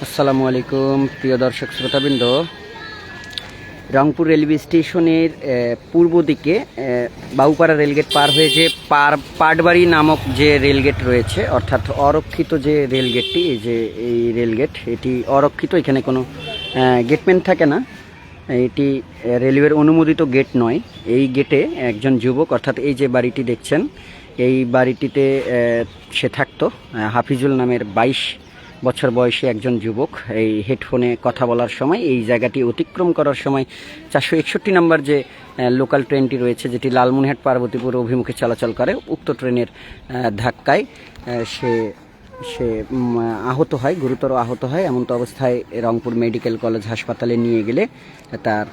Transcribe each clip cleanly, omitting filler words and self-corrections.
আসসালামু আলাইকুম প্রিয় দর্শক শ্রোতাবৃন্দ। রংপুর রেলওয়ে স্টেশনের পূর্ব দিকে বাউপাড়া রেলগেট পার হয়ে যে পাটবাড়ি নামক যে রেলগেট রয়েছে, অর্থাৎ অরক্ষিত যে রেলগেটটি, এই রেলগেট এটি অরক্ষিত। এখানে কোনো গেটম্যান থাকে না, এটি রেলওয়ের অনুমোদিত গেট নয়। এই গেটে একজন যুবক, অর্থাৎ এই যে বাড়িটি দেখছেন, এই বাড়িটিতে সে থাকতো। হাফিজুল নামের 22 বছর বয়সী একজন যুবক এই হেডফোনে কথা বলার সময় এই জায়গাটি অতিক্রম করার সময় 461 নম্বর যে লোকাল ট্রেনটি রয়েছে, যেটি লালমনিরহাট পার্বতীপুর অভিমুখে চলাচল করে, উক্ত ট্রেনের ধাক্কায় সে আহত হয়, গুরুতর আহত হয়। এমন্ত অবস্থায় রংপুর মেডিকেল কলেজ হাসপাতালে নিয়ে গেলে তার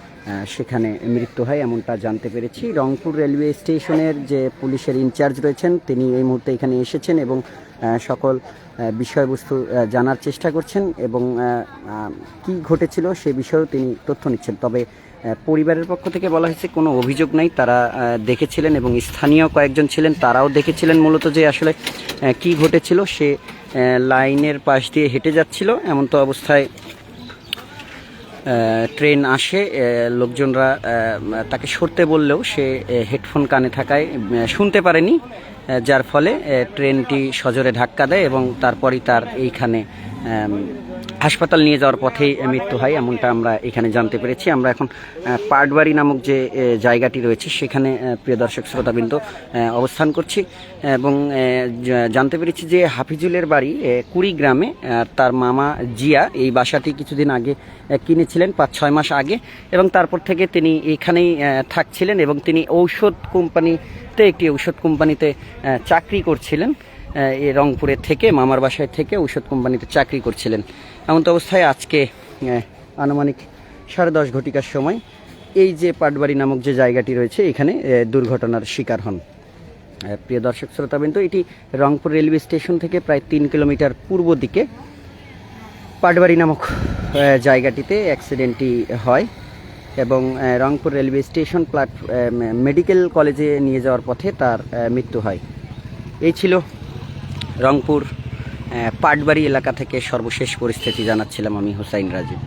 সেখানে মৃত্যু হয়, এমনটা জানতে পেরেছি। রংপুর রেলওয়ে স্টেশনের যে পুলিশের ইনচার্জ রয়েছেন, তিনি এই মুহূর্তে এখানে এসেছেন এবং সকল বিষয়বস্তু জানার চেষ্টা করছেন এবং কি ঘটেছিল সে বিষয়েও তিনি তথ্য নিচ্ছেন। তবে পরিবারের পক্ষ থেকে বলা হয়েছে কোনো অভিযোগ নাই, তারা দেখেছিলেন এবং স্থানীয় কয়েকজন ছিলেন, তারাও দেখেছিলেন মূলত যে আসলে কি ঘটেছিল। সে লাইনের পাশ দিয়ে হেঁটে যাচ্ছিল, এমন তো অবস্থায় ট্রেন আসে। লোকজনরা তাকে সরতে বললেও সে হেডফোন কানে থাকায় শুনতে পারেনি, যার ফলে ট্রেনটি সজোরে ধাক্কা দেয় এবং তারপরই তার এইখানে হাসপাতাল নিয়ে যাওয়ার পথেই মৃত্যু হয়, এমনটা আমরা এখানে জানতে পেরেছি। আমরা এখন পাটবাড়ি নামক যে জায়গাটি রয়েছে সেখানে প্রিয় দর্শক শ্রোতাবৃন্দ অবস্থান করছি এবং জানতে পেরেছি যে হাফিজুলের বাড়ি কুড়িগ্রামে। তার মামা জিয়া এই বাসাটি কিছুদিন আগে কিনেছিলেন, 5-6 মাস আগে, এবং তারপর থেকে তিনি এখানেই থাকছিলেন এবং তিনি একটি ঔষধ কোম্পানিতে চাকরি করছিলেন। রংপুরের থেকে, মামার বাসায় থেকে ঔষধ কোম্পানিতে চাকরি করছিলেন। এমন অবস্থায় আজকে আনুমানিক 10:30 ঘটিকার সময় এই যে পাটবাড়ি নামক যে জায়গাটি রয়েছে এখানে দুর্ঘটনার শিকার হন। প্রিয় দর্শক শ্রোতাবৃন্দ, এটি রংপুর রেলওয়ে স্টেশন থেকে প্রায় 3 কিলোমিটার পূর্ব দিকে পাটবাড়ি নামক জায়গাটিতে অ্যাক্সিডেন্টটি হয় এবং রংপুর রেলওয়ে স্টেশন মেডিকেল কলেজে নিয়ে যাওয়ার পথে তার মৃত্যু হয়। এই ছিল রংপুর পাটবাড়ি এলাকা থেকে সর্বশেষ পরিস্থিতি। জানাচ্ছিলাম আমি হুসাইন রাজীব।